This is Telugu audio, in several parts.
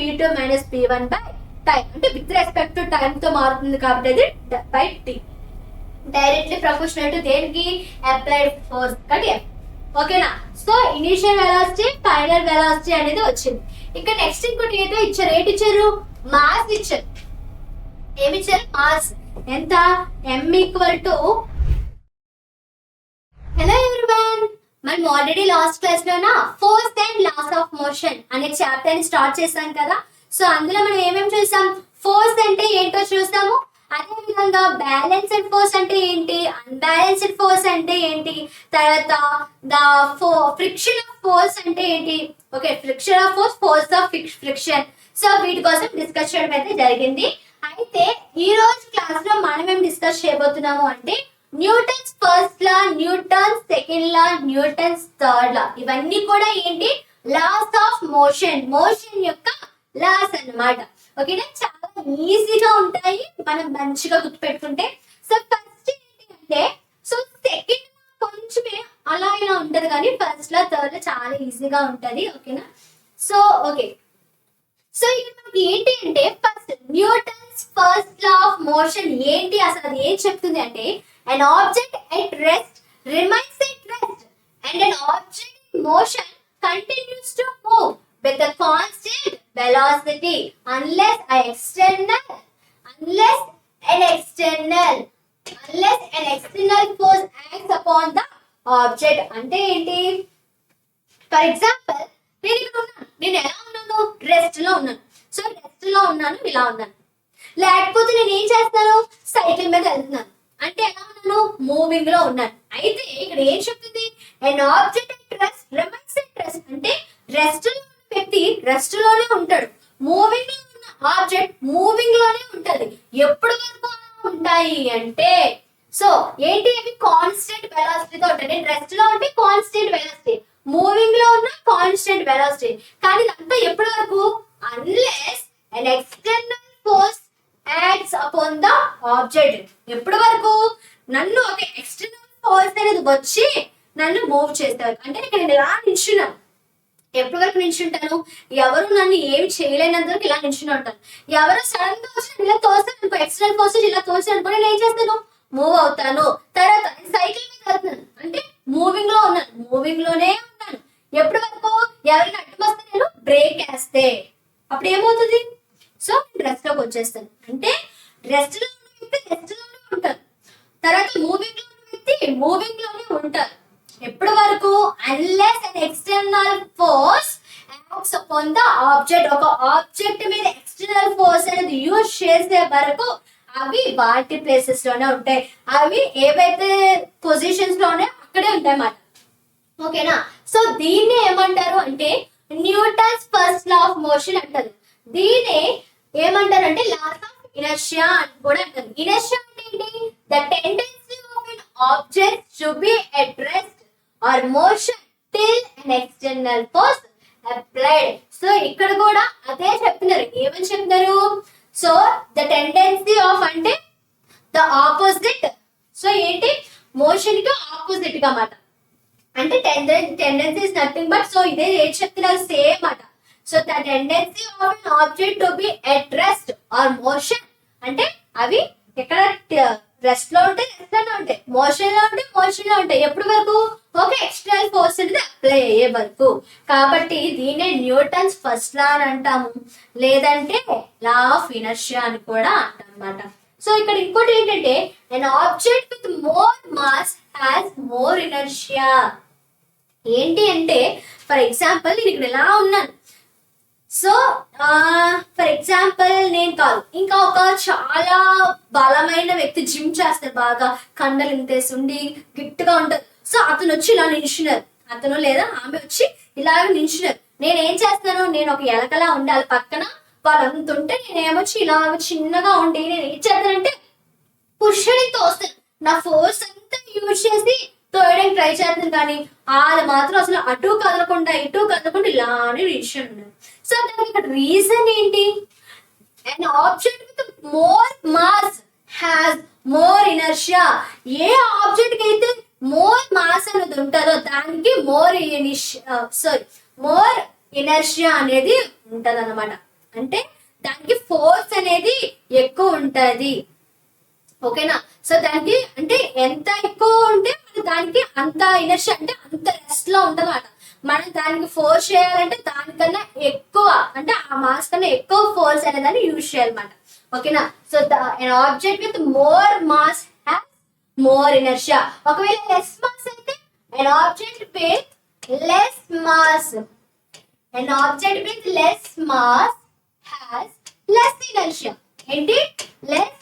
p2 minus p1 by time, అంటే విత్ రెస్పెక్ట్ టు టైం తో మారుతుంది కాబట్టి అది by t, directly proportional to దేనికి అప్లైడ్ ఫోర్స్ కాబట్టి F. ఓకేనా. So initial velocity final velocity అనేది వచ్చింది. ఇంకా నెక్స్ట్ ఇంకోటి ఏదో ఇచ్చారు, ఏంటి ఇచ్చారు, మాస్ ఇచ్చారు. ఏమి ఇచ్చారు, మాస్ ఎంత, m equal to, hello everyone, మనం ఆల్రెడీ లాస్ట్ క్లాస్ లోనా force and laws of motion అనే చాప్టర్ ని స్టార్ట్ చేసాం కదా. సో అందులో మనం ఏమేమి చూసాం, ఫోర్స్ అంటే ఏంటో చూసాము, అదే విధంగా బ్యాలెన్స్డ్ ఫోర్స్ అంటే ఏంటి, అన్బ్యాలెన్స్డ్ ఫోర్స్ అంటే ఏంటి, తర్వాత ఫ్రిక్షన్ ఆఫ్ ఫోర్స్ అంటే ఏంటి, okay friction of force, force of friction. So వీటి కోసం డిస్కస్ చేయడం అయితే జరిగింది. అయితే ఈ రోజు క్లాస్ లో మనం ఏం డిస్కస్ చేయబోతున్నాము అంటే Newton's first law, Newton's second law, Newton's third law, ఇవన్నీ కూడా ఏంటి, లాస్ ఆఫ్ మోషన్, మోషన్ యొక్క లాస్ అన్నమాట. ఓకేనా, చాలా ఈజీగా ఉంటాయి మనం మంచిగా గుర్తుపెట్టుకుంటే. సో ఫస్ట్ ఏంటి అంటే, సో సెకండ్ కొంచెమే అలా ఇలా ఉంటది కానీ ఫస్ట్ లా థర్డ్ లా చాలా ఈజీగా ఉంటది. ఓకేనా. సో ఓకే, సో ఇక్కడ మనకి ఏంటి అంటే first Newton's first law of motion ఏంటి, అసలు అది ఏం చెప్తుంది అంటే an object at rest remains at rest and an object in motion continues to move with a constant velocity unless an external force acts upon the object. అంటే ఏంటి, ఫర్ ఎగ్జాంపుల్ నేను ఇక్కడ ఉన్నాను, నేను ఎలా ఉన్నాను, రెస్ట్ లో ఉన్నాను. సో రెస్ట్ లో ఉన్నాను, ఇలా ఉన్నాను. లేకపోతే నేను ఏం చేస్తాను, సైకిల్ మీద వెళ్తున్నాను, అంటే ఎలా ఉన్నాను, మూవింగ్ లో ఉన్నాను. అయితే ఇక్కడ ఏం చెప్తుంది, an object at rest remains at rest, అంటే రెస్ట్ లో ఉన్న వ్యక్తి రెస్ట్ లోనే ఉంటాడు, మూవింగ్ లో ఉన్న ఆబ్జెక్ట్ మూవింగ్ లోనే ఉంటది. ఎప్పుడు వరకు అలా ఉంటాయి అంటే, సో ఏంటి, అవి కాన్స్టెంట్ వెలాసిటీతో ఉంటాయి. నేను రెస్ట్ లో ఉంటే కాన్స్టెంట్ వెలాసిటీ, మూవింగ్ లో ఉన్న కాన్స్టెంట్ వెలాసిటీ. కానీ ఇదంతా ఎప్పటి వరకు, unless an external force acts upon the object. ఎప్పటి వరకు, నన్ను ఒక ఎక్స్టర్నల్ ఫోర్స్ అనేది వచ్చి నన్ను మూవ్ చేస్తారు. అంటే ఇక్కడ నేను ఇలా నిల్చున్నాను, ఎప్పటి వరకు నిల్చుంటాను, ఎవరు నన్ను ఏమి చేయలేనంత వరకు ఇలా నిల్చుని ఉంటాను. ఎవరు సడన్ గా వచ్చి ఇలా తోస్తాను అనుకో, ఎక్స్టర్నల్ ఫోర్స్ ఇలా తోస్తాను అనుకో, నేను ఏం చేస్తాను, మూవ్ అవుతాను. తర్వాత నేను సైకిల్ మీద వెళ్తున్నాను, అంటే మూవింగ్ లో ఉన్నాను, మూవింగ్ లోనే ఉన్నాను. ఎప్పటి వరకు, ఎవరైనా అడ్డం వస్తే నేను బ్రేక్ వేస్తే అప్పుడు ఏమవుతుంది, సో రెస్ట్ లోకి వచ్చేస్తాను. అంటే రెస్ట్ లో ఉన్న వ్యక్తి రెస్ట్ లోనే ఉంటారు, తర్వాత మూవింగ్ లో ఉన్న వ్యక్తి మూవింగ్ లోనే ఉంటారు. ఎప్పటి వరకు, unless an external force acts upon the object. ఒక ఆబ్జెక్ట్ మీద ఎక్స్టర్నల్ ఫోర్స్ అనేది యూజ్ చేసే వరకు అవి వాటి ప్లేసెస్ లోనే ఉంటాయి, అవి ఏవైతే పొజిషన్స్ లోనే అక్కడే ఉంటాయి అన్నమాట. ఓకేనా. సో దీన్ని ఏమంటారు అంటే Newton's first law of motion అంటారు. దీన్ని ఏమంటారు అంటే లాస్ ఆఫ్ ఇనర్షియా అని కూడా అంటారు. ఇనర్షియా అంటే ఏంటి, the tendency of an object to be at rest are motion till an external force applied. So ఇక్కడ కూడా అదే చెప్తున్నారు, ఏమని చెప్తున్నారు, సో ద టెండెన్సీ ఆఫ్ అంటే ద ఆపోజిట్. సో ఏంటి, మోషన్ కి ఆపోజిట్ గా మాట, అంటే tendency is nothing but, so ఇదే ఏం చెప్తున్నారు, సేమ్ మాట. So the tendency of an object to be at rest or motion, అంటే అవి ఎక్కడ రెస్ట్ లో ఉంటే రెస్ట్ లోనే ఉంటాయి, మోషన్ లో ఉంటే మోషన్ లో ఉంటాయి. ఎప్పటి వరకు, ఒక ఎక్స్టర్నల్ ఫోర్స్ అనేది అప్లై అయ్యే వరకు. కాబట్టి దీన్నే న్యూటన్స్ ఫస్ట్ లా అని అంటాము, లేదంటే లా ఆఫ్ ఇనర్షియా అని కూడా అంటాం అన్నమాట. సో ఇక్కడ ఇంకోటి ఏంటంటే an object with more mass has more inertia. ఏంటి అంటే ఫర్ ఎగ్జాంపుల్ నేను ఇక్కడ ఎలా ఉన్నాను, సో ఫర్ ఎగ్జాంపుల్ నేను కాదు, ఇంకా ఒక చాలా బలమైన వ్యక్తి జిమ్ చేస్తారు, బాగా కండలు ఇంతేసి ఉండి గిట్టుగా ఉంటారు. సో అతను వచ్చి ఇలా నిల్చున్నారు, అతను లేదా ఆమె వచ్చి ఇలాగ నిల్చున్నారు. నేను ఏం చేస్తాను, నేను ఒక ఎలకలా ఉండాలి పక్కన, వాళ్ళంత ఉంటే నేనేమొచ్చి ఇలా చిన్నగా ఉండి నేను ఏం చేస్తానంటే పుష్ని తోస్తాను, నా ఫోర్స్ అంతా యూజ్ చేసి తోయడానికి ట్రై చేస్తాను. కానీ వాళ్ళు మాత్రం అసలు అటు కదలకుండా ఇటు కదలకుండా ఇలానే నిల్చొని ఉన్నారు. సో దానికి ఇక్కడ రీజన్ ఏంటి, an object with more mass has more inertia. A object కి అయితే మోర్ మాస్ అనేది ఉంటుందో దానికి మోర్ ఇనర్షియా అనేది ఉంటది అనమాట. అంటే దానికి ఫోర్స్ అనేది ఎక్కువ ఉంటది. ఓకేనా? సో దానికి అంటే ఎంత ఎక్కువ ఉంటే మన దానికి అంత ఇనర్షియా అంటే అంత రెస్ట్ లో ఉంటది అన్నమాట. మనం దానికి ఫోర్స్ చేయాలంటే దానికన్నా ఎక్కువ అంటే ఆ మాస్ కన్నా ఎక్కువ ఫోర్స్ అనేదాన్ని యూజ్ చేయాలన్నమాట. ఓకేనా? So an object with more mass has more inertia. ఒకవేళ less mass అయితే an object with less mass has less inertia. ఏంటి? less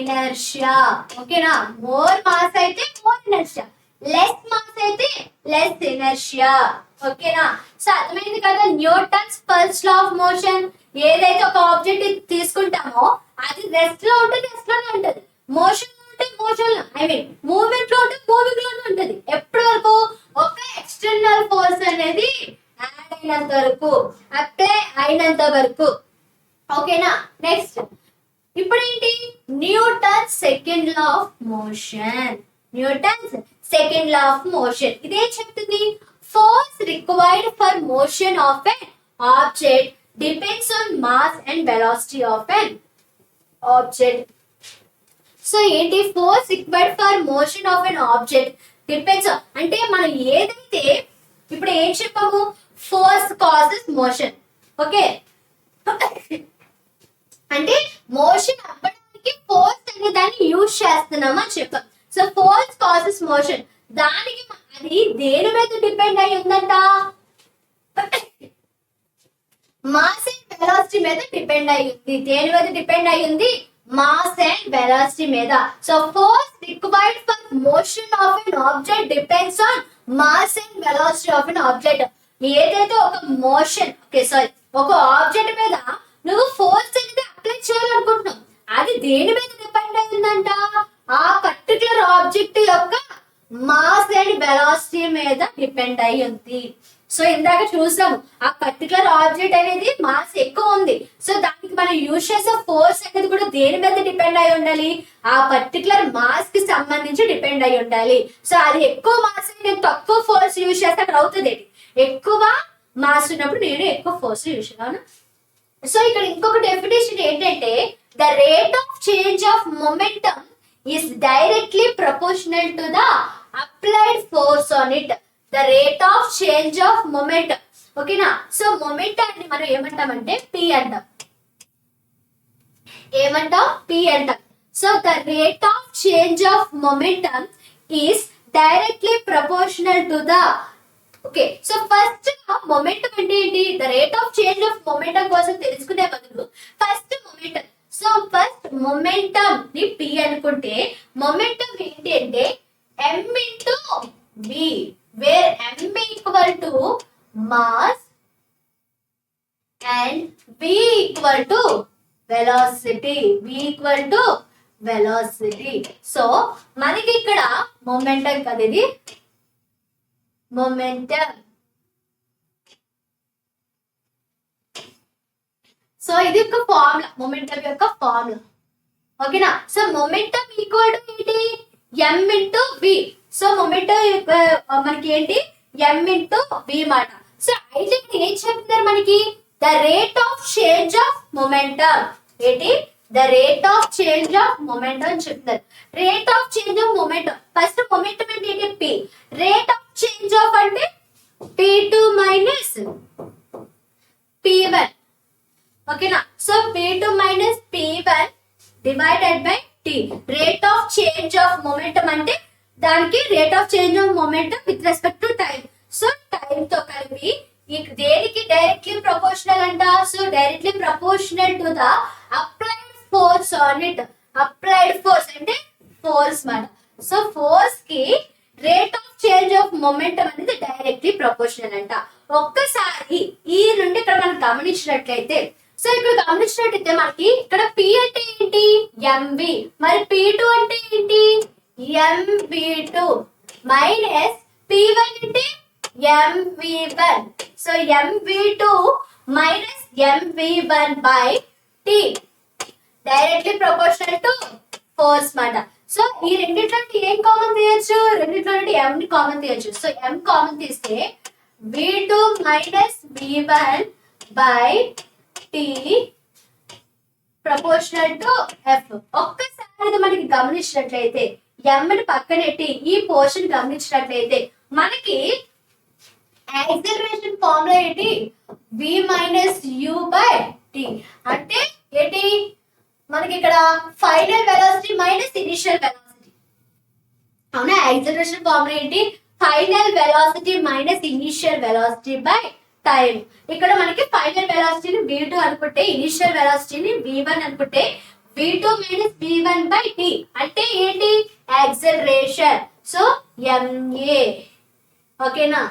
inertia. ఓకేనా? more mass అయితే more inertia, less mass అయితే less inertia. ఓకేనా? సో అర్థమైంది కదా Newton's first law of motion. ఏదైతే ఒక ఆబ్జెక్ట్ తీసుకుంటామో అది రెస్ట్ లో ఉంటే రెస్ట్ లోనే ఉంటది, మోషన్ లో ఉంటే మోషన్ లో ఐ మీన్ మూవ్మెంట్ లో ఉంటే మూవింగ్ లోనే ఉంటది. ఎప్పటి వరకు? ఒక ఎక్స్టర్నల్ ఫోర్స్ అనేది యాడ్ అయినంత వరకు, అప్లై అయినంత వరకు. ఓకేనా? నెక్స్ట్ ఇప్పుడు ఏంటి? Newton second law of motion. Newton's second law of motion ఇదేం చెప్తుంది? Force required for motion of an object depends on mass and velocity of an object. So ఏంటి? Force required for motion of an object depends అంటే మనం ఏదైతే ఇప్పుడు ఏం చెప్పాము? Force causes motion. ఓకే, అంటే మోషన్ అవ్వడానికి ఫోర్స్ అనే దాన్ని యూజ్ చేస్తున్నాము అని చెప్పాం. సో ఫోర్స్ కాజెస్ మోషన్, దానికి అది దేని మీద డిపెండ్ అయి ఉందంట? మాస్ అండ్ వెలాసిటీ మీద డిపెండ్ అయి ఉంది. దేని మీద డిపెండ్ అయి ఉంది? మాస్ అండ్ వెలాసిటీ మీద. So force required for motion of an object depends on mass and velocity of an object. ఏదైతే ఒక మోషన్ ఒక ఆబ్జెక్ట్ మీద నువ్వు ఫోర్స్ అనేది అప్లై చేయాలనుకుంటున్నావు, అది దేని మీద డిపెండ్ అయిందంట? ఆ పర్టికులర్ ఆబ్జెక్ట్ యొక్క మాస్ అండ్ వెలాసిటీ మీద డిపెండ్ అయి ఉంది. సో ఇందాక చూసాము ఆ పర్టికులర్ ఆబ్జెక్ట్ అనేది మాస్ ఎక్కువ ఉంది, సో దానికి మనం యూజ్ చేసే ఫోర్స్ అనేది కూడా దేని మీద డిపెండ్ అయి ఉండాలి? ఆ పర్టికులర్ మాస్ కి సంబంధించి డిపెండ్ అయి ఉండాలి. సో అది ఎక్కువ మాస్ నేను తక్కువ ఫోర్స్ యూజ్ చేస్తే అక్కడ అవుతుంది. ఎక్కువ మాస్ ఉన్నప్పుడు నేను ఎక్కువ ఫోర్స్ యూజ్ చేయాలి. సో ఇక్కడ ఇంకొక డెఫినేషన్ ఏంటంటే the rate of change of momentum is directly proportional to the applied force on it. The rate of change of momentum. ఓకేనా? సో మొమెంటాన్ని మనం ఏమంటామంటే పి అంటాం. ఏమంటాం? పి అంటాం. So the rate of change of momentum is directly proportional to the okay. So first momentum అంటే ఏంటి? The rate of change of momentum కోసం తెలుసుకునే బదులు first momentum. So first momentum ని పి అనుకుంటే మొమెంటం ఏంటి అంటే m into v, where m equal to mass and v equal to velocity. v equal to velocity. So మనకి ఇక్కడ మొమెంటం కదా, ఇది మొమెంటం. సో ఇది ఒక ఫార్ములా, మొమెంటం యొక్క ఫార్ములా. ఓకేనా? సో మొమెంటం ఈక్వల్ టు ఏంటి? m into v. So momentum మనకి ఏంటి? m ఇంటూ v మాట. సో అయితే ఏం చెప్తున్నారు మనకి? The rate of change of momentum ఏంటి? The rate of change of momentum అని చెప్తున్నారు. Rate of change of momentum, first momentum అంటే ఏంటి? p. Rate of change of అంటే p2 మైనస్ p1. ఓకేనా? So p2 minus p1 divided by t. Rate of change of momentum అంటే దానికి rate of change of momentum with respect to time. So time తో కలిపి దేనికి డైరెక్ట్లీ ప్రపోర్షనల్ అంట? So directly proportional to the applied force on it. Applied force అంటే ఫోర్స్ మాట. సో ఫోర్స్ కి rate of change of momentum అనేది డైరెక్ట్లీ ప్రపోర్షనల్ అంట. ఒక్కసారి ఈ నుండి ఇక్కడ మనం గమనించినట్లయితే, సో ఇక్కడ గమనించినట్లయితే మనకి ఇక్కడ p అంటే ఏంటి? mv. మరి p2 అంటే ఏంటి? mv2 మైనస్ p1 అంటే mv1. So mv2 minus mv1 by t directly proportional to force మాట. సో ఈ రెండిట్లో ఏం కామన్ తీయచ్చు? రెండిట్లో m ని కామన్ తీయచ్చు. సో m కామన్ తీస్తే v2 minus v1 by T proportional to F. ఒక్కసారి మనకి గమనించినట్లయితే ఎంని పక్కనెట్టి ఈ పోర్షన్ గమనించినట్లయితే మనకి యాక్సిలరేషన్ ఫార్ములా ఏంటి? v minus u by T. అంటే ఏంటి మనకి ఇక్కడ final velocity minus initial velocity. అవునా? యాక్సిలరేషన్ ఫార్ములా ఏంటి? Final velocity minus initial velocity by time. ఇక్కడ మనకి ఫైనల్ వెలాసిటీని v2 అనుకుంటే ఇనిషియల్ వెలాసిటీని v1 అనుకుంటే v2 minus v1 by T అంటే ఏంటి? యాక్సిలరేషన్. So ma. ఓకేనా?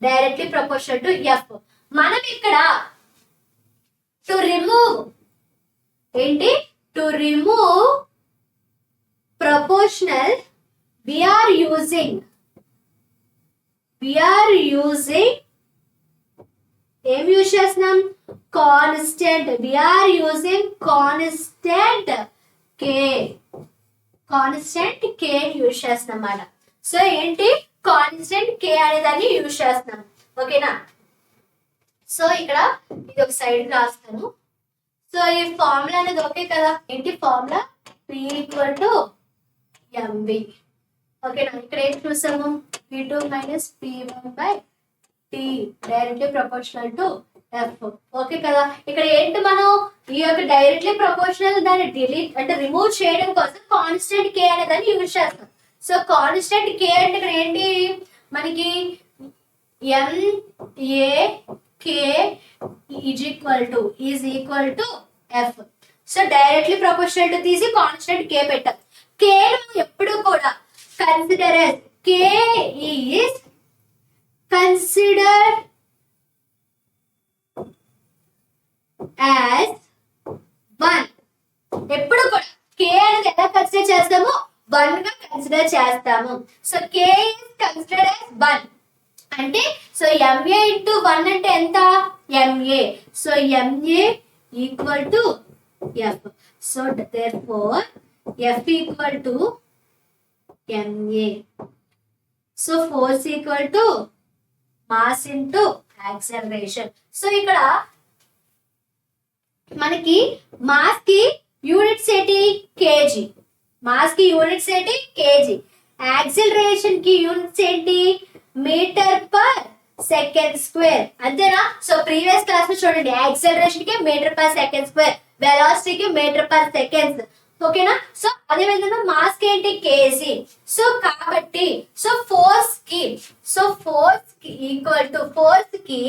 Directly proportional to F. మనం ఇక్కడ టు రిమూవ్ ఏంటి? To remove proportional we are using ఏం యూజ్ చేస్తున్నాం? Constant. we are using constant k use చేస్తున్నాం అన్నమాట. సో ఏంటి? కాన్స్టెంట్ k అనే దాన్ని యూజ్ చేస్తున్నాం. ఓకేనా? సో ఇక్కడ ఇది ఒక సైడ్ రాస్తాను. సో ఈ ఫార్ములా అనేది ఓకే కదా? ఏంటి formula? p equal to mv. ఓకేనా? ఇక్కడ ఏం చూసాము? p2 minus p1 by T directly proportional to F. Okay కదా? ఇక్కడ ఏంటి మనం ఈ యొక్క డైరెక్ట్లీ ప్రపోర్షనల్ దాన్ని డిలీట్ అంటే రిమూవ్ చేయడం కోసం కాన్స్టెంట్ k అనే దాన్ని యూజ్ చేస్తాం. సో కాన్స్టెంట్ k అంటే ఇక్కడ ఏంటి మనకి MAK is equal to F. So directly proportional to తీసి కాన్స్టెంట్ k పెట్టాం. k మనం ఎప్పుడు కూడా consider as k is consider as 1. ఎప్పుడు కూడా k అనేది ఎలా కన్సిడర్ చేస్తామో 1 గా కన్సిడర్ చేస్తాము. So k is consider as 1 అంటే సో MA ఇంటూ 1 అంటే ఎంత? MA. So MA equal to F. So therefore F equal to MA. So force equal to mass into acceleration. So ఇక్కడ మనకి మాస్ కి యూనిట్స్ ఏంటి? కేజీ. మాస్ కి యూనిట్స్ ఏంటి? కేజీ. యాక్సిలరేషన్ కి యూనిట్స్ ఏంటి? Metre per second square. అంతేనా? సో ప్రీవియస్ క్లాస్ లో చూడండి యాక్సిలరేషన్ కి మీటర్ పర్ సెకండ్ స్క్వేర్, వెలాసిటీకి మీటర్ పర్ సెకండ్స్. ఓకేనా? సో అదే విధంగా మాస్ కి ఏంటి? కేజీ. సో కాబట్టి సో ఫోర్స్ కి ఈక్వల్ టు ఫోర్స్ కి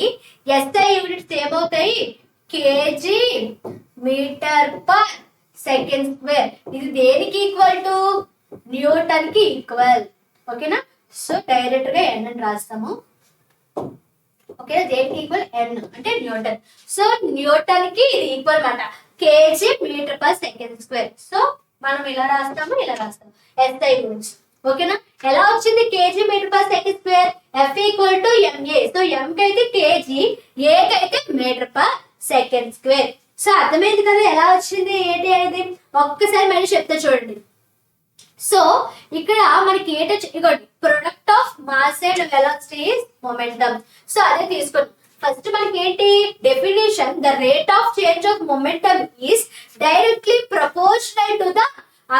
SI యూనిట్స్ ఏమవుతాయి? Kg metre per second square. ఇది దేనికి ఈక్వల్ టు? న్యూటన్ కి ఈక్వల్. ఓకేనా? సో డైరెక్ట్ గా n అని రాస్తాము. ఓకే, దేనికి ఈక్వల్? n అంటే న్యూటన్. సో న్యూటన్ కి ఇది ఈక్వల్ అన్నమాట, kg metre per second square. So మనం ఇలా రాస్తాము, ఇలా రాస్తాము SI యూనిట్స్. ఓకేనా? ఎలా వచ్చింది kg metre per second square? F equal to MA. So M కి అయితే కేజీ, A కి అయితే metre per second square. So అర్థమైంది కదా ఎలా వచ్చింది ఏంటి అనేది? ఒక్కసారి మళ్ళీ చెప్తా చూడండి. సో ఇక్కడ మనకి ఏంటో product of mass and velocity is momentum. So అదే తీసుకోండి. ఫస్ట్ మనకి ఏంటి definition? The rate of change of momentum is directly proportional to the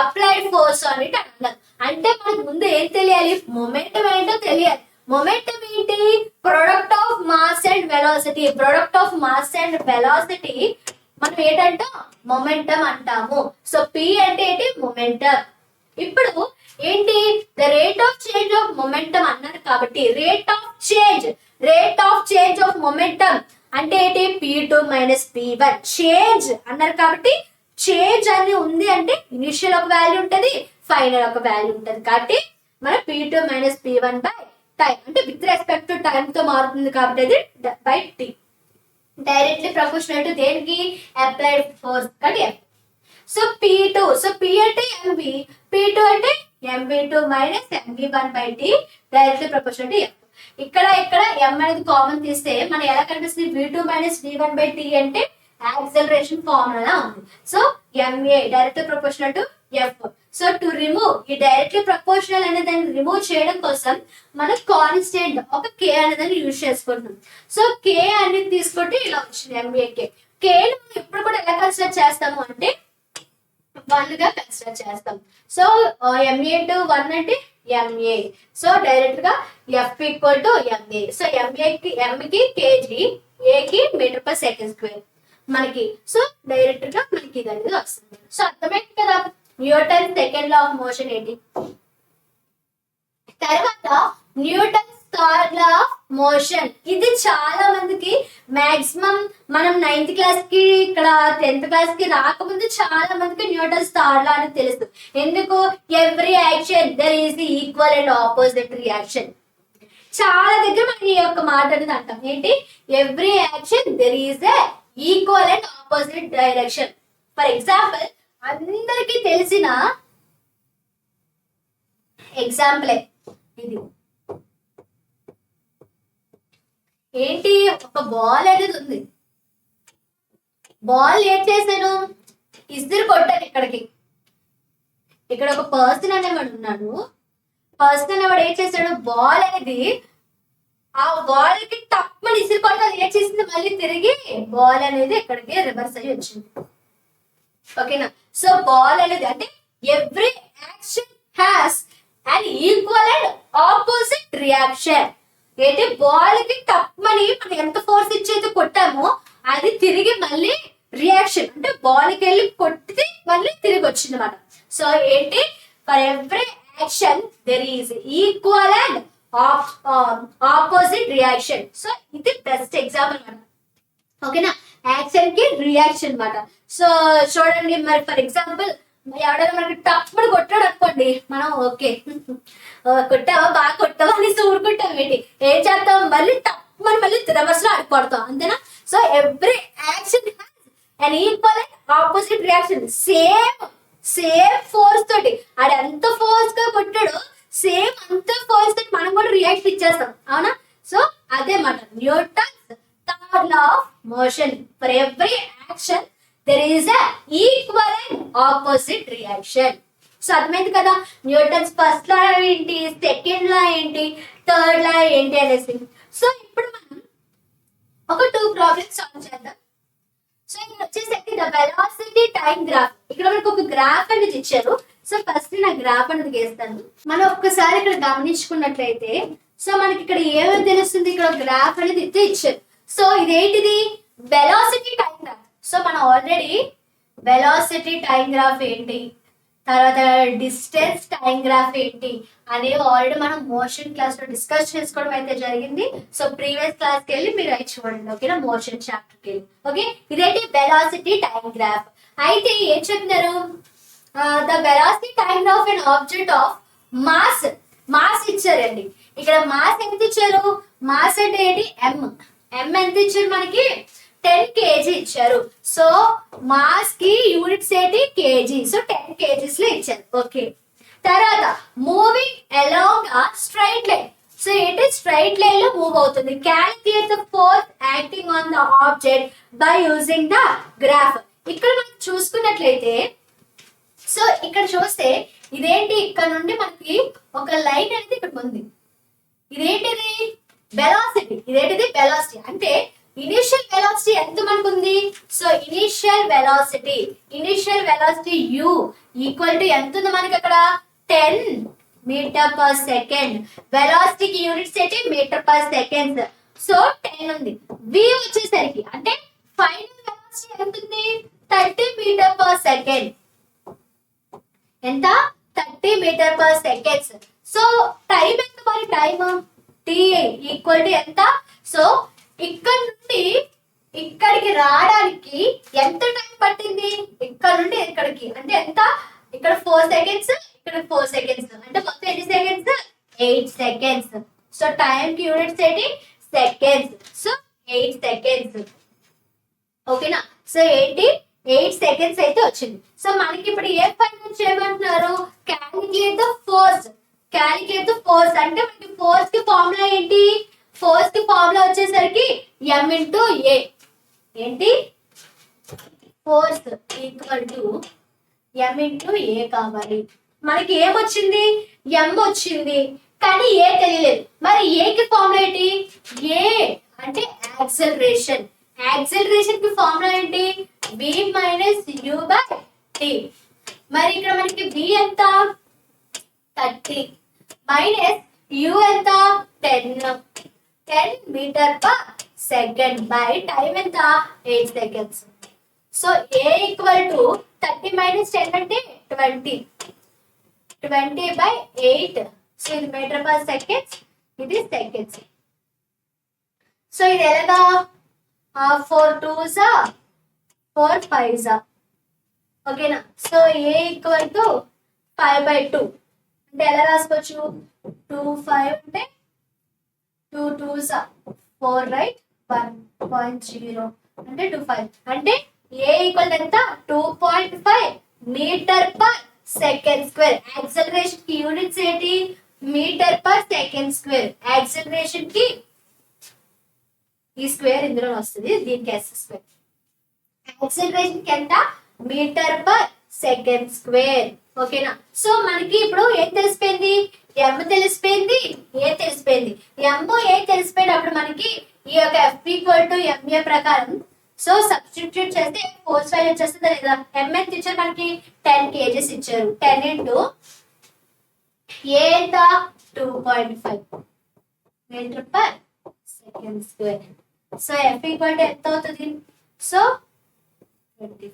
applied force అని అన్నారు. అంటే మనకు ముందు ఏం తెలియాలి? మొమెంటమ్ ఏంటో తెలియాలి. మొమెంటమ్ ఏంటి? Product of mass and velocity. Product of mass and velocity మనం ఏంటంటాం? మొమెంటమ్ అంటాము. సో P అంటే ఏంటి? మొమెంటమ్. ఇప్పుడు ఏంటి? The rate of change of momentum అన్నారు కాబట్టి rate of change of momentum అంటే ఏంటి? P2 minus P1. చేంజ్ అన్నారు కాబట్టి చేంజ్ అని ఉంది అంటే ఇనిషియల్ ఒక వాల్యూ ఉంటుంది, ఫైనల్ ఒక వాల్యూ ఉంటుంది. కాబట్టి మనం P2 minus P1 by time అంటే విత్ రెస్పెక్ట్ టు టైం తో మారుతుంది కాబట్టి అది by T. Directly proportional to దేనికి? అప్లైడ్ ఫోర్స్ కాబట్టి F. So P2, so P అంటే MV, P2 అంటే MV2 minus MV1 by T directly proportional to F. ఇక్కడ M అనేది కామన్ తీస్తే మనం ఎలా కనిపిస్తుంది? V2 minus V1 by T అంటే యాక్సలరేషన్ ఫార్ములా ఉంది. So MA directly proportional to F. So to remove ఈ డైరెక్ట్లీ ప్రపోర్షనల్ అనే దాన్ని రిమూవ్ చేయడం కోసం మనం కాన్స్టెంట్ ఒక K అనే దాన్ని యూజ్ చేసుకుంటున్నాం. సో K అనేది తీసుకుంటే ఇలా వచ్చింది MAK. కేని మనం ఎప్పుడు కూడా ఎలా కన్సిడర్ చేస్తాము అంటే 1 గా కన్సిడర్ చేస్తాం. సో MA టు 1 అంటే MA. సో డైరెక్ట్ గా F equal to MA. So M కి కేజీ, A కి మీటర్ పర్ సెకండ్ స్క్వేర్ మనకి. సో డైరెక్ట్ గా మనకి ఇది అనేది వస్తుంది. సో అర్థమైంది కదా Newton second law of motion ఏంటి. తర్వాత Newton third law of motion. ఇది చాలా మందికి మాక్సిమం మనం 9th క్లాస్ కి ఇక్కడ 10th క్లాస్ కి రాకముందు చాలా మందికి న్యూటన్ థర్డ్ లా అని తెలుసు. ఎందుకు? Every action there is the equal and opposite reaction. చాలా దగ్గర మనం ఈ యొక్క మాట అనేది అంటాం ఏంటి, every action there is a equal and opposite direction. For example అందరికి తెలిసిన ఎగ్జాంపులే ఇది. ఏంటి, ఒక బాల్ అనేది ఉంది. బాల్ ఏం చేశాను, ఇద్దరు కొట్టాను ఇక్కడికి. ఇక్కడ ఒక పర్సన్ అనేవాడు ఉన్నాడు. పర్సన్ అనేవాడు ఏం చేశాడు, బాల్ అనేది ఆ బాల్ కి తప్పని ఇసురు కొట్టాలి. ఏం చేసింది, మళ్ళీ తిరిగి బాల్ అనేది ఇక్కడికి రివర్స్ అయ్యి వచ్చింది. ఓకేనా. సో బాల్ అనేది అంటే every action has and equal and opposite reaction. ఏంటి, బాల్ కి తప్పని మనం ఎంత ఫోర్స్ ఇచ్చేది కొట్టామో అది తిరిగి మళ్ళీ రియాక్షన్ అంటే బాల్ కి వెళ్ళి కొట్టి మళ్ళీ తిరిగి వచ్చింది అనమాట. సో ఏంటి, for every action there is equal and opposite reaction. So ఇది బెస్ట్ ఎగ్జాంపుల్ అనమాట. ఓకేనా, యాక్షన్ కి రియాక్షన్ అనమాట. సో చూడండి, మరి ఫర్ ఎగ్జాంపుల్ ఎవడైనా మనకి తప్పుడు కొట్టాడు అనుకోండి, మనం ఓకే కొట్టావా, బాగా కొట్టావా అని ఊరుకుంటాం. ఏంటి, ఏం చేస్తాం, మళ్ళీ తప్పని మళ్ళీ రివర్స్ లో ఆడుకోడతాం, అంతేనా. So every action and equal and opposite reaction. Same force తోటి ఆడు ఎంత ఫోర్స్ గా కొట్టాడో సేమ్ అంత ఫోర్స్ తోటి మనం కూడా రియాక్షన్ ఇచ్చేస్తాం, అవునా. సో అదే మాట Newton's third law of motion. For every action there is a equal and opposite reaction. So అర్థమైంది కదా న్యూటన్స్ ఫస్ట్ లా ఏంటి, సెకండ్ లా ఏంటి, థర్డ్ లా ఏంటి అనేసి. సో ఇప్పుడు మనం ఒక 2 ప్రాబ్లమ్స్ సాల్వ్ చేద్దాం. సో ఇక్కడ వచ్చేసరికి ద వెలాసిటీ టైం గ్రాఫ్. ఇక్కడ మనకు ఒక గ్రాఫ్ అనేది ఇచ్చారు. సో ఫస్ట్ నా గ్రాఫ్ అనేది గీస్తాను. మనం ఒక్కసారి ఇక్కడ గమనించుకున్నట్లయితే సో మనకి ఇక్కడ ఏమని తెలుస్తుంది, ఇక్కడ గ్రాఫ్ అనేది ఇచ్చారు. సో ఇదేంటిది, వెలాసిటీ టైం గ్రాఫ్. సో మనం ఆల్రెడీ వెలాసిటీ టైం గ్రాఫ్ ఏంటి, తర్వాత డిస్టెన్స్ టైం గ్రాఫ్ ఏంటి అనేవి ఆల్రెడీ మనం మోషన్ క్లాస్ లో డిస్కస్ చేసుకోవడం అయితే జరిగింది. సో ప్రీవియస్ క్లాస్ కి వెళ్ళి మీరు అయితే చూడండి, ఓకేనా, మోషన్ చాప్టర్ కి వెళ్ళి. ఓకే, ఇదేంటి వెలాసిటీ టైం గ్రాఫ్. అయితే ఏం చెప్తున్నారు, the velocity time graph and object of mass ఇచ్చారండి. ఇక్కడ మాస్ ఎంత ఇచ్చారు, మాస్ అంటే ఏంటి, ఎం ఎంత ఇచ్చారు మనకి, 10 kg ఇచ్చారు. సో మాస్ కి యూనిట్స్ ఏంటి, కేజీ. సో 10 kgs లో ఇచ్చారు. ఓకే, తర్వాత మూవింగ్ అలాంగ్ ఆ స్ట్రైట్ లైన్. సో ఏంటి, స్ట్రైట్ లైన్ లో మూవ్ అవుతుంది. Calculate the force acting on the object by using the graph. ఇక్కడ మనం చూసుకున్నట్లయితే సో ఇక్కడ చూస్తే ఇదేంటి, ఇక్కడ నుండి మనకి ఒక లైన్ అనేది ఇక్కడ ఉంది. ఇదేంటిది, వెలాసిటీ. ఇదేంటిది, వెలాసిటీ. అంటే ఇనిషియల్ వెలాసిటీ ఎంత మనకు ఉంది. So initial velocity u equal to ఎంత ఉంది మనకి అక్కడ, 10 మీటర్ పర్ సెకండ్. వెలాసిటీకి యూనిట్స్ ఏంటి, మీటర్ పర్ సెకండ్. సో 10 ఉంది. v వచ్చేసరికి అంటే ఫైనల్ వెలాసిటీ ఎంత ఉంది, 30 మీటర్ పర్ సెకండ్. ఎంత, 30 metre per seconds. So time ఎంత మరి, టైం t ఈక్వల్ టు ఎంత. సో ఇక్కడ నుండి ఇక్కడికి రావడానికి ఎంత టైం పట్టింది, ఇక్కడ నుండి ఇక్కడికి అంటే ఎంత, ఇక్కడ 4 seconds, ఇక్కడ 4 seconds, అంటే మొత్తం ఎన్ని సెకండ్స్, 8 seconds. సో టైం కి యూనిట్స్ ఏంటి, సెకండ్స్. So 8 seconds. ఓకేనా. సో ఏంటి, 8 seconds అయితే వచ్చింది. సో మనకి ఇప్పుడు ఏ ఫైండ్ చేయమంటున్నారు, క్యాలిక్యులేట్ ద ఫోర్స్. అంటే మనకి ఫోర్స్ కి ఫార్ములా ఏంటి, ఫోర్స్ కి ఫార్ములా వచ్చేసరికి m ఇంటూ ఏ. ఏంటి, force equal to m into a కావాలి. మనకి ఏమొచ్చింది, m వచ్చింది, కానీ ఏ తెలియలేదు. మరి ఏ కి ఫార్ములా ఏంటి, ఏ అంటే యాక్సలరేషన్. యాక్సిలరేషన్ కి ఫార్ములా ఏంటి? v minus u by t. మరి ఇక్కడ మనకి v ఎంత? 30 మైనస్ u ఎంత? 10 metre per second by time ఎంత? 8 seconds. So a equal to 30 minus 10 అంటే 20 బై 8. సో ఇది మీటర్ పర్ సెకండ్స్, ఇది సెకండ్స్. సో ఇది ఎలాగా? 4 2s 4 5s. ఓకేనా? సో a ఈక్వల్ టు 5/2 అంటే ఎలా రాసుకోవచ్చు? 2 5 అంటే 2 2s 4 రైట్, 1.0 అంటే 25 అంటే a ఈక్వల్ ఎంత? 2.5 metre per second square. Acceleration కి యూనిట్స్ ఏంటి? Metre per second square. Acceleration కి ఈ స్క్వేర్ ఇందులో వస్తుంది, దీనికి s స్క్వేర్. యాక్సిలరేషన్ కి ఎంత? Metre per second square. ఓకేనా? సో మనకి ఇప్పుడు ఏం తెలిసిపోయింది? m తెలిసిపోయింది, a తెలిసిపోయింది. m a తెలిసిపోయినప్పుడు మనకి ఈ యొక్క f ఈక్వల్ టు ma ప్రకారం సో సబ్స్టిట్యూట్ చేస్తే ఫోర్స్ వాల్యూ వచ్చేస్తుంది లేదా? m ఎంత ఇచ్చారు మనకి? 10 kgs ఇచ్చారు. 10 ఇంటూ a ఎంత? 2.5 metre per second square. So f equal to ఎంత అవుతుంది? సో 20.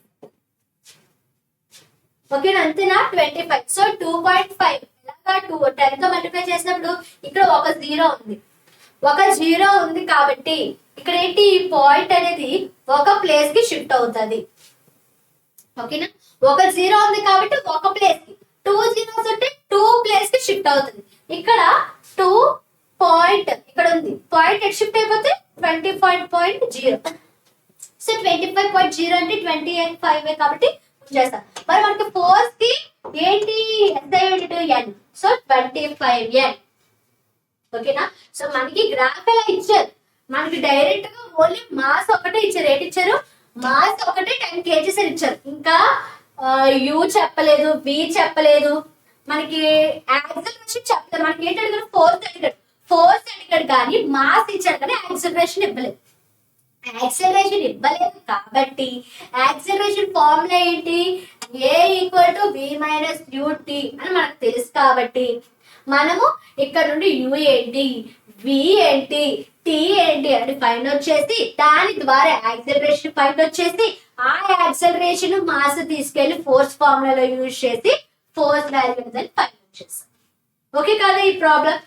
ఓకేనా? అంతేనా? 25. సో 2.5 ఎలాగా? 10 తో మల్టిప్లై చేసినప్పుడు ఇక్కడ ఒక జీరో ఉంది, ఒక జీరో ఉంది కాబట్టి ఇక్కడ ఏంటి? ఈ పాయింట్ అనేది ఒక ప్లేస్ కి షిఫ్ట్ అవుతుంది. ఓకేనా? ఒక జీరో ఉంది కాబట్టి ఒక ప్లేస్ కి, 2 జీరోస్ ఉంటే 2 ప్లేస్ కి షిఫ్ట్ అవుతుంది. ఇక్కడ 2 పాయింట్ ఇక్కడ ఉంది, పాయింట్ ఎట్ షిఫ్ట్ అయిపోతే 25.0. సో 25.0 అంటే 25 కాబట్టి చేస్తాం. మరి మనకి ఫోర్స్ కి ఏంటి? n. So 25n. ఓకేనా? సో మనకి గ్రాఫ్ ఎలా ఇచ్చారు? మనకి డైరెక్ట్ గా ఓన్లీ మాస్ ఒకటే ఇచ్చారు. ఏంటి ఇచ్చారు? మాస్ ఒకటే 10 kgs అని ఇచ్చారు. ఇంకా u చెప్పలేదు, v చెప్పలేదు, మనకి యాక్సిలరేషన్ చెప్పలేదు. మనకి ఏంటి అడిగారు? ఫోర్స్ అడిగాడు కానీ మాస్ ఇచ్చాడు కానీ యాక్సిలరేషన్ ఇవ్వలేదు. యాక్సిలరేషన్ ఇవ్వలేదు కాబట్టి యాక్సిలరేషన్ ఫార్ములా ఏంటి? a equal to v minus ut అని మనకు తెలుసు కాబట్టి మనము ఇక్కడ నుండి u ఏంటి, v ఏంటి, t ఏంటి అని ఫైండ్ అవుట్ చేసి దాని ద్వారా యాక్సిలరేషన్ ఫైండ్ అవుట్ చేసి ఆ యాక్సిలరేషన్ మాస్ తీసుకెళ్లి ఫోర్స్ ఫార్ములాలో యూజ్ చేసి ఫోర్స్ వాల్యూ అనేది ఫైండ్ అవుట్ చేస్తాం. ఓకే కదా ఈ ప్రాబ్లం?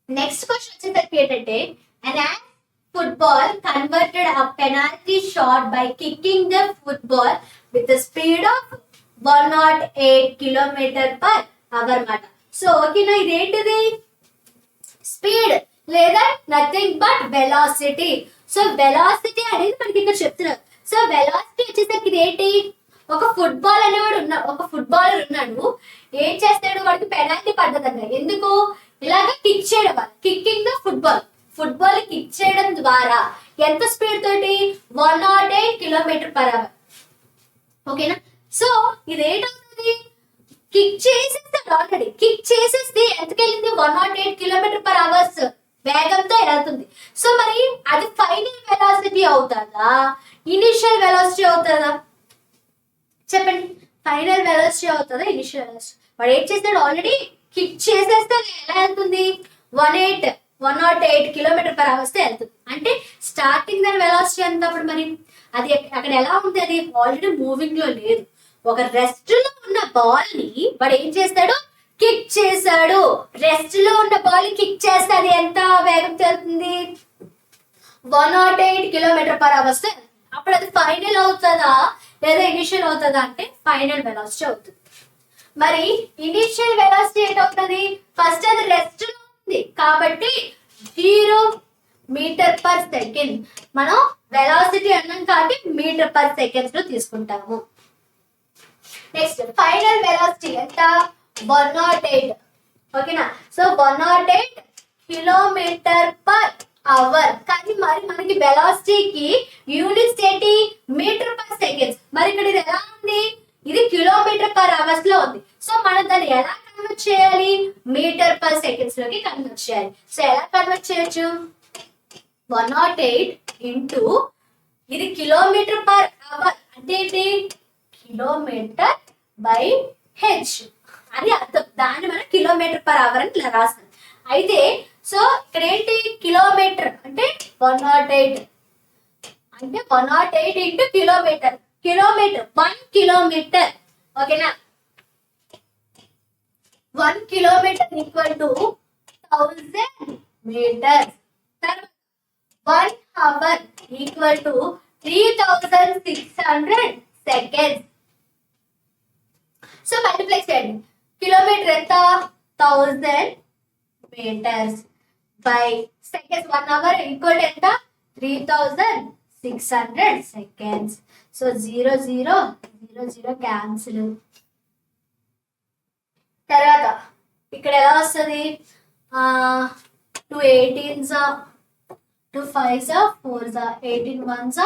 నెక్స్ట్ క్వశ్చన్ వచ్చేసరికి ఏంటంటే an football converted a penalty shot by kicking the football with the speed of 108 km/h అన్నమాట. సో ఓకేనా? ఇదేంటిది? స్పీడ్ లేదా nothing but velocity. So velocity అనేది మనకి ఇక్కడ చెప్తున్నారు. సో వెలాసిటీ వచ్చేసరికి ఇదేంటి? ఒక ఫుట్బాల్ అనేవాడు ఒక ఫుట్బాలర్ ఉన్నాడు. ఏం చేస్తాడు? వాడికి పెనాల్టీ పడ్డదంట. ఎందుకు? ఇలాగ కిక్ చేయడం వల్ల. కిక్కింగ్ ద ఫుట్బాల్ కిక్ చేయడం ద్వారా ఎంత స్పీడ్ తోటి? 108 km/h. ఓకేనా? సో ఇదేంటవుతుంది? కిక్ చేసేస్తాడు ఆల్రెడీ. కిక్ చేసేస్తే ఎంతకెళ్ళింది? 108 km/h వేగంతో వెళ్తుంది. సో మరి అది ఫైనల్ వెలాసిటీ అవుతుందా, ఇనిషియల్ వెలాసిటీ అవుతుందా? చెప్పండి. ఫైనల్ వెలాసిటీ అవుతుందా, ఇనిషియల్ వెలాసిటీ? వాడు ఏం చేస్తాడు? ఆల్రెడీ కిక్ చేసేస్తే ఎలా వెళ్తుంది? 108 km/h వెళ్తుంది. అంటే స్టార్టింగ్ దాని వెలాసిటీ ఎంత? అప్పుడు మరి అది అక్కడ ఎలా ఉంది? అది ఆల్రెడీ మూవింగ్ లో లేదు. ఒక రెస్ట్ లో ఉన్న బాల్ ని వాడు ఏం చేస్తాడు? కిక్ చేశాడు. రెస్ట్ లో ఉన్న బాల్ కిక్ చేస్తే అది ఎంత వేగంతో వెళ్తుంది? 108 km/h. అప్పుడు అది ఫైనల్ అవుతుందా లేదా ఇనిషియల్ అవుతుందా అంటే ఫైనల్ వెలాసిటీ అవుతుంది. మరి ఇనిషియల్ వెలాసిటీ ఏంటవుతుంది? ఫస్ట్ అది రెస్ట్ లో ఉంది కాబట్టి 0 m/s. మనం వెలాసిటీ అన్నాం కాబట్టి m/s లో తీసుకుంటాము. నెక్స్ట్ ఫైనల్ వెలాసిటీ ఎంత? 108. ఓకేనా? So 108 km/h. కానీ మరి మనకి వెలాసిటీకి యూనిట్స్ ఏంటి? m/s. మరి ఇక్కడ ఇది ఎలా ఉంది? ఇది km/h లో ఉంది. సో మనం దాన్ని ఎలా కన్వర్ట్ చేయాలి? m/s లోకి కన్వర్ట్ చేయాలి. సో ఎలా కన్వర్ట్ చేయొచ్చు? 108 ఇంటూ ఇది కిలోమీటర్ పర్ అవర్ అంటే ఏంటి కిలోమీటర్ బై హెచ్ అది అర్థం. దాన్ని మనం కిలోమీటర్ పర్ అవర్ అని ఇలా రాస్తాం. అయితే సో ఇక్కడ ఏంటి కిలోమీటర్ అంటే 108 అంటే 108 ఇంటూ కిలోమీటర్. కిలోమీటర్ 1 కిలోమీటర్ ఓకేనా. 1 కిలోమీటర్ ఈక్వల్ టు 1000 మీటర్స్. తర్వాత 1 hour equal to 3600 seconds. So multiply చేయండి. కిలోమీటర్ ఎంత 1000 metres by seconds. 1 hour equal ఎంత 3600 సెకండ్స్. So 0 0 0 0 cancel. తర్వాత ఇక్కడ ఎలా వస్తుంది 2 18s 2 5s 4s 18 1s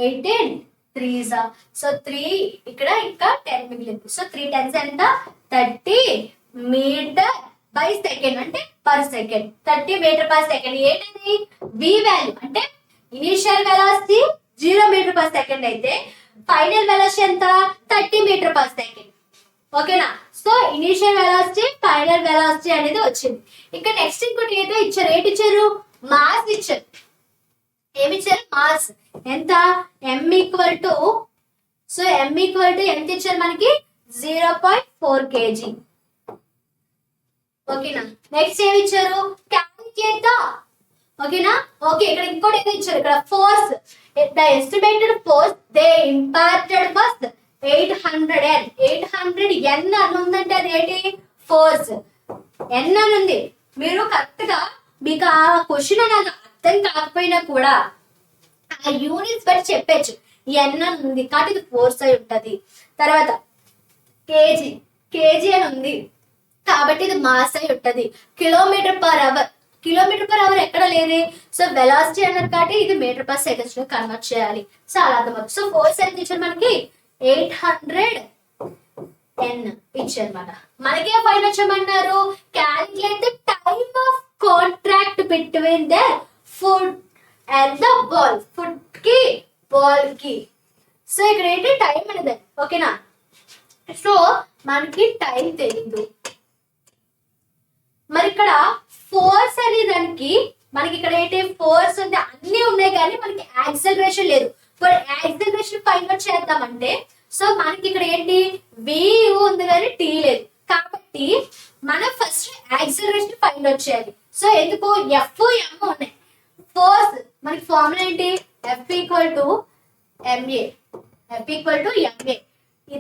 18 3s. So 3 ఇక్కడ ఇంకా 10 మిగిలింది. సో 3 10s ఎంత 30 మీటర్ బై సెకండ్ అంటే per second. 30 metre per second. ఏంటది వి వాల్యూ అంటే initial velocity 0 metre per second అయితే ఫైనల్ వెలాసిటీ ఎంత 30 మీటర్ పర్ సెకండ్ ఓకేనా. So initial velocity final velocity అనేది వచ్చింది. ఇంకా నెక్స్ట్ ఇంకోటి ఏదో ఇచ్చారు. ఏంటి ఇచ్చారు మాస్ ఇచ్చారు. ఏమి ఇచ్చారు మాస్ ఎంత m equal to so m equal to ఎంత ఇచ్చారు మనకి 0.4 kg ఓకేనా. నెక్స్ట్ ఏమి ఇచ్చారు క్యారీ చేద్దాం ఓకేనా. ఓకే ఇక్కడ ఇంకోటి ఏదో ఇచ్చారు. ఇక్కడ force the estimated force they impacted was 800 n అని ఉందంటే అది ఏంటి ఫోర్స్ n అని ఉంది. మీరు కరెక్ట్ గా మీకు ఆ క్వశ్చన్ అనేది అర్థం కాకపోయినా కూడా ఆ యూనిట్స్ బట్టి చెప్పచ్చు. n అని ఉంది కాబట్టి ఇది ఫోర్స్ అయి ఉంటది. తర్వాత కేజీ అని ఉంది కాబట్టి ఇది మాస్ అయి ఉంటది. కిలోమీటర్ పర్ అవర్ ఎక్కడ లేదు. సో వెలాసిటీ అన్నారు కాబట్టి ఇది మీటర్ పర్ సెకండ్స్ లో కన్వర్ట్ చేయాలి. సో అలా అర్థమవుతుంది. సో ఫోర్స్ ఎంత ఇచ్చారు మనకి 800 n ఇచ్చారు అనమాట. మనకి ఫైన్ వచ్చామన్నారు calculate the time of contract between the foot and the ball. Foot కి బాల్ కి. సో ఇక్కడ ఏంటి టైం అనేది ఓకేనా. సో మనకి టైం తెలియదు. మరి ఇక్కడ ఫోర్స్ అనే దానికి మనకి ఇక్కడ ఏంటి ఫోర్స్ ఉంది అన్ని ఉన్నాయి కానీ మనకి యాక్సలరేషన్ లేదు. ఇప్పుడు యాక్సలరేషన్ ఫైండ్ అవుట్ చేద్దామంటే సో మనకి ఇక్కడ ఏంటి వి ఉంది కానీ టీ లేదు. కాబట్టి మనం ఫస్ట్ యాక్సలరేషన్ ఫైండ్ అవుట్ చేయాలి. సో ఎందుకు ఎఫ్ ఎం ఉన్నాయి. ఫోర్స్ మనకి ఫార్ములా ఏంటి ఎఫ్ ఈక్వల్ టు ఎంఏ.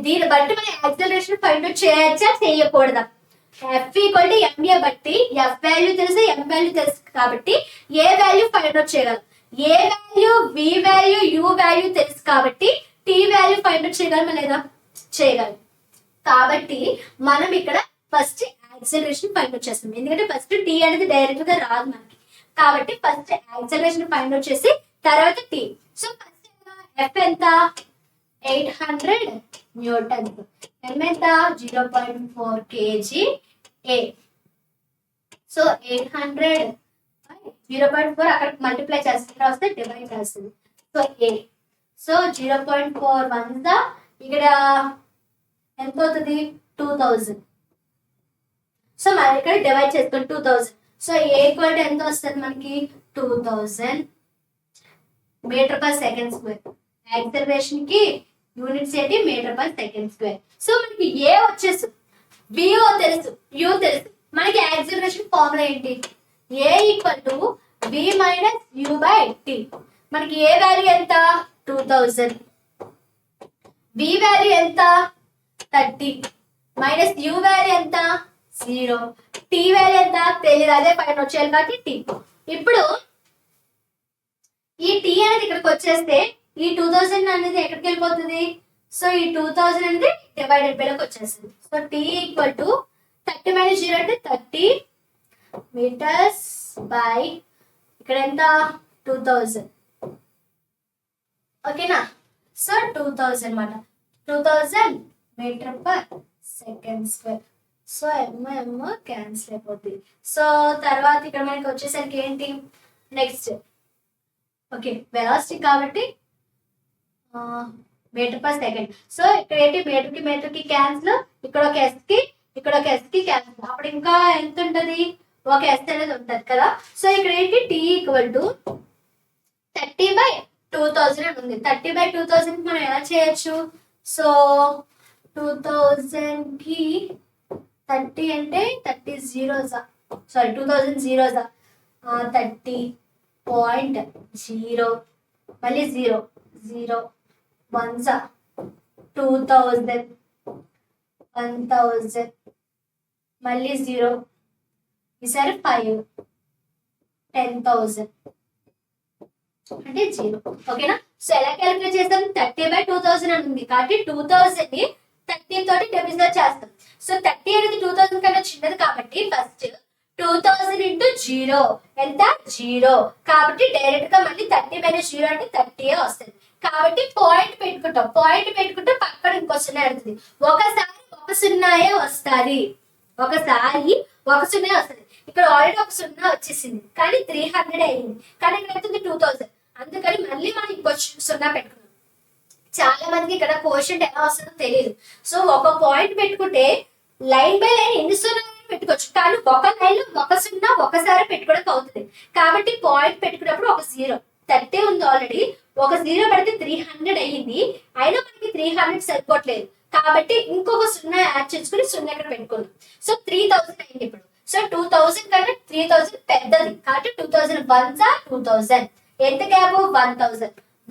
దీన్ని బట్టి మనం యాక్సలరేషన్ ఫైండ్ అవుట్ చేయొచ్చా చేయకూడదా. ఎఫ్ ఈక్వల్ టు ఎంఏ బట్టి ఎఫ్ వాల్యూ తెలుసు ఎం వాల్యూ తెలుసు కాబట్టి ఏ వాల్యూ ఫైండ్ అవుట్ చేయగలం. A value v value u value తెలుసు కాబట్టి టీ వాల్యూ ఫైండ్ అవుట్ చేయగలమా లేదా చేయగలం. కాబట్టి మనం ఇక్కడ ఫస్ట్ యాక్సలరేషన్ ఫైండ్ అవుట్ చేస్తాం. ఎందుకంటే ఫస్ట్ టీ అనేది డైరెక్ట్ గా రాదు మనకి. కాబట్టి ఫస్ట్ యాక్సలరేషన్ ఫైండ్ అవుట్ చేసి తర్వాత టీ. సో ఫస్ట్ ఎఫ్ ఎంత 800 న్యూటన్స్. ఎం ఎంత 0.4 kg ఏ. సో 800 0.4 అక్కడ మల్టిప్లై చేస్తే వస్తే డివైడ్ చేస్తుంది. సో ఏ. సో 0.4 1 ఇక్కడ ఎంత అవుతుంది 2000. సో మనం ఇక్కడ డివైడ్ చేసుకుని 2000. సో ఏ ఈక్వల్ ఎంత వస్తుంది మనకి 2000 metre per second square. Acceleration కి యూనిట్స్ ఏంటి metre per second square. So మనకి ఏ వచ్చేసి విఓ తెలుసు యూ తెలుసు. మనకి యాక్సలరేషన్ ఫార్ములా ఏంటి a equal to v minus u by t. మనకి ఏ వాల్యూ ఎంత 2000 వి వాల్యూ ఎంత 30 మైనస్ యూ వాల్యూ ఎంత 0 టీ వాల్యూ ఎంత తెలియదు. అదే పైన వచ్చేయాలి కాబట్టి టీ. ఇప్పుడు ఈ టీ అనేది ఇక్కడికి వచ్చేస్తే ఈ 2000 అనేది ఎక్కడికి వెళ్ళిపోతుంది. సో ఈ 2000 అనేది డివైడెడ్ బై లోకి వచ్చేస్తుంది. So T equal to 30 minus 0 అంటే 30 మీటర్స్ బై ఇక్కడ ఎంత 2000 ఓకేనా. సో 2000 అన్నమాట. 2000 metre per second square. So m cancel అయిపోతుంది. సో తర్వాత ఇక్కడ మనకి వచ్చేసరికి ఏంటి నెక్స్ట్ ఓకే, వెలాసిటీ కాబట్టి మీటర్ పర్ సెకండ్. సో ఇక్కడ ఏంటి, మీటర్ కి క్యాన్సిల్, ఇక్కడ ఒక ఎస్ కి క్యాన్సిల్. అప్పుడు ఇంకా ఎంత ఉంటది, ఒక ఎస్ అనేది ఉంటది కదా. సో ఇక్కడ ఏంటి, టీ ఈక్వల్ టు 30/2000 అని ఉంది. 30/2000 మనం ఎలా చేయొచ్చు, సో 2000 కి 30 అంటే 30 జీరోసా, సారీ 2000 జీరోసా, 30.0 మళ్ళీ 0 1 2000 1000 మళ్ళీ 0, ఈసారి 5 10,000 అంటే 0. ఓకేనా. సో ఎలా క్యాలిక్యులేట్ చేస్తాం, 30/2000 అని ఉంది కాబట్టి 2000 ని 30 తోటి డివిజన్ చేస్తాం. సో 30 అనేది 2000 కన్నా చిన్నది కాబట్టి ఫస్ట్ 2000 ఇంటూ 0 ఎంత, 0. కాబట్టి డైరెక్ట్ గా మళ్ళీ 30 - 0 అంటే 30 వస్తుంది. కాబట్టి పాయింట్ పెట్టుకుంటే పక్కన ఇంకో 0 అడుగుతుంది. ఒకసారి 1 0 వస్తుంది, ఇక్కడ ఆల్రెడీ ఒక 0 వచ్చేసింది కానీ 300 అయింది, కానీ ఇక్కడ అవుతుంది 2000. అందుకని మళ్ళీ మనం ఇంకో 0 పెట్టుకున్నాం. చాలా మందికి ఇక్కడ కోషంట్ ఎలా వస్తుందో తెలియదు. సో ఒక పాయింట్ పెట్టుకుంటే లైన్ బై లైన్ ఎన్ని 0 పెట్టుకోవచ్చు, కానీ ఒక లైన్ లో 1 0 ఒకసారి పెట్టుకోవడానికి అవుతుంది. కాబట్టి పాయింట్ పెట్టుకున్నప్పుడు ఒక 0, 30 ఉంది ఆల్రెడీ, ఒక 0 పెడితే 300 అయ్యింది. అయినా మనకి 300 సరిపోవట్లేదు కాబట్టి ఇంకొక 0 యాడ్ చేసుకుని 0 ఇక్కడ పెట్టుకున్నాం. సో 3000 అయింది ఇప్పుడు. సో 2000 కన్నా 3000 పెద్దది కాబట్టి 2000 1 2000, ఎంత గ్యాప్,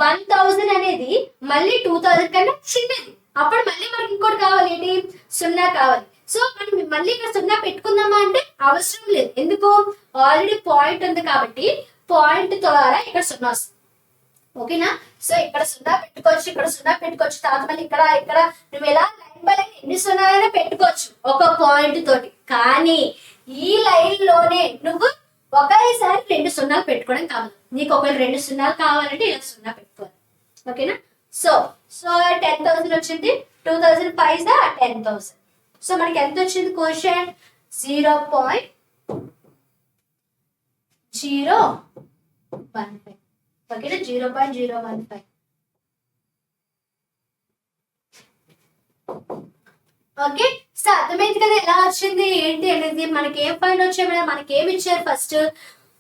1000 అనేది మళ్ళీ 2000 కన్నా చిన్నది. అప్పుడు మళ్ళీ మనకి ఇంకోటి కావాలి, ఏంటి, 0 కావాలి. సో మనం మళ్ళీ ఇక్కడ 0 పెట్టుకుందామా అంటే అవసరం లేదు, ఎందుకు, ఆల్రెడీ పాయింట్ ఉంది కాబట్టి పాయింట్ ద్వారా ఇక్కడ 0 వస్తుంది. ఓకేనా. సో ఇక్కడ 0 పెట్టుకోవచ్చు, ఇక్కడ 0 పెట్టుకోవచ్చు, తర్వాత మళ్ళీ ఇక్కడ నువ్వు ఎలా లైన్ బై లైన్ ఎన్ని 0 పెట్టుకోవచ్చు ఒక పాయింట్ తోటి. కానీ ఈ లైన్ లోనే నువ్వు ఒకేసారి 2 0 పెట్టుకోవడం కావాలి. నీకు ఒకవేళ 2 0 కావాలంటే ఇలా 0 పెట్టుకోవాలి. ఓకేనా. సో 10,000 వచ్చింది, 2000 5 10,000. సో మనకి ఎంత వచ్చింది క్వశ్చన్, 0.015. ఓకేనా, 0.015. ఓకే. సో అర్థమైంది కదా ఎలా వచ్చింది ఏంటి అనేది. మనకి ఏం ఫైండ్ వచ్చాయి, మనకి ఏమి ఇచ్చారు, ఫస్ట్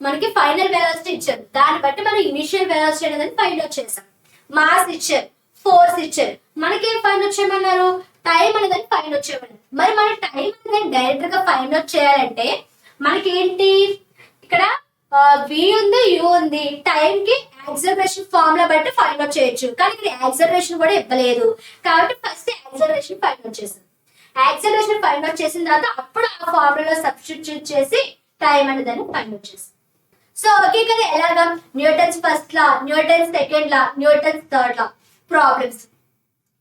మనకి ఫైనల్ వెలాసిటీ ఇచ్చారు, దాన్ని బట్టి మనం ఇనిషియల్ వెలాసిటీ అనేది ఫైండ్ అవుట్ చేసాం. మాస్ ఇచ్చారు, ఫోర్స్ ఇచ్చారు, మనకి ఏం ఫైండ్ వచ్చేయమన్నారు, టైం అనేది ఫైండ్ వచ్చేయమన్నారు. మరి మన టైం అనేది డైరెక్ట్ గా ఫైండ్ అవుట్ చేయాలంటే మనకి ఏంటి, ఇక్కడ v ఉంది, u ఉంది, టైం కి యాక్సలరేషన్ ఫార్ములా బట్టి ఫైండ్ అవుట్ చేయొచ్చు. కానీ ఇక్కడ యాక్సలరేషన్ కూడా ఇవ్వలేదు కాబట్టి ఫస్ట్ యాక్సలరేషన్ ఫైండ్ అవుట్ చేసాం. యాక్సలరేషన్ ఫైండ్ అవుట్ చేసిన తర్వాత అప్పుడు ఆ ఫార్ములా సబ్స్టిట్యూట్ చేసి టైం అనేది ఫైండ్ అవుట్ చేసాం. సో ఓకే కదా, ఎలాగా, Newton's first law, Newton's second law, Newton's third law problems.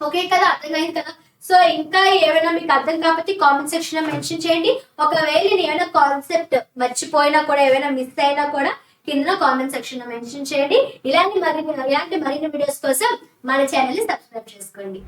Okay కదా, అర్థమైంది కదా. సో ఇంకా ఏమైనా మీకు అర్థం కాకపోతే కామెంట్ సెక్షన్ లో మెన్షన్ చేయండి. ఒకవేళ నేను ఏమైనా కాన్సెప్ట్ మర్చిపోయినా కూడా, ఏమైనా మిస్ అయినా కూడా కింద కామెంట్ సెక్షన్ లో మెన్షన్ చేయండి. ఇలాంటి మరిన్ని వీడియోస్ కోసం మన ఛానల్ ని సబ్స్క్రైబ్ చేసుకోండి.